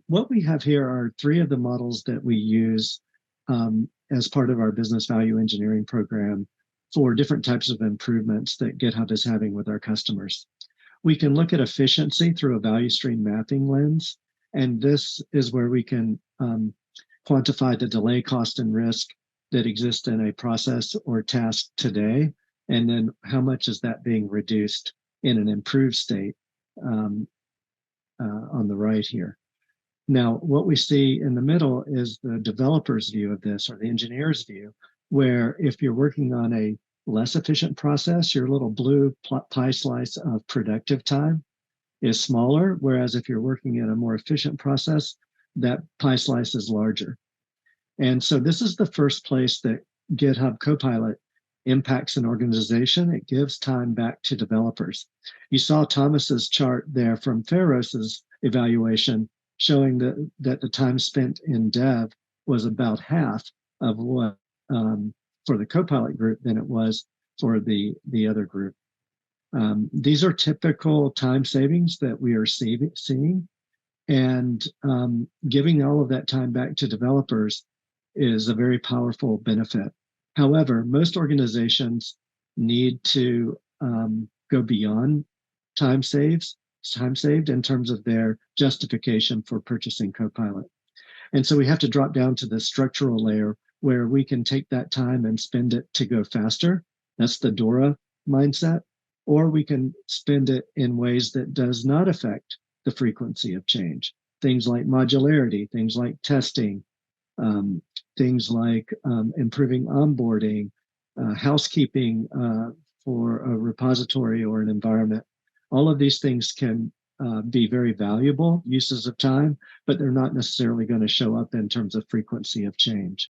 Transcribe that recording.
what we have here are three of the models that we use as part of our business value engineering program for different types of improvements that GitHub is having with our customers. We can look at efficiency through a value stream mapping lens, and this is where we can quantify the delay, cost, and risk that exist in a process or task today, and then how much is that being reduced in an improved state on the right here. Now, what we see in the middle is the developer's view of this, or the engineer's view, where if you're working on a less efficient process, your little blue pie slice of productive time is smaller, whereas if you're working in a more efficient process, that pie slice is larger. And so this is the first place that GitHub Copilot impacts an organization. It gives time back to developers. You saw Thomas's chart there from Faros's evaluation showing that the time spent in dev was about half of what for the Copilot group than it was for the other group. These are typical time savings that we are seeing, and giving all of that time back to developers is a very powerful benefit. However, most organizations need to go beyond time saved in terms of their justification for purchasing Copilot. And so we have to drop down to the structural layer where we can take that time and spend it to go faster. That's the DORA mindset. Or we can spend it in ways that does not affect the frequency of change. Things like modularity, things like testing, things like improving onboarding, housekeeping for a repository or an environment. All of these things can be very valuable uses of time, but they're not necessarily going to show up in terms of frequency of change.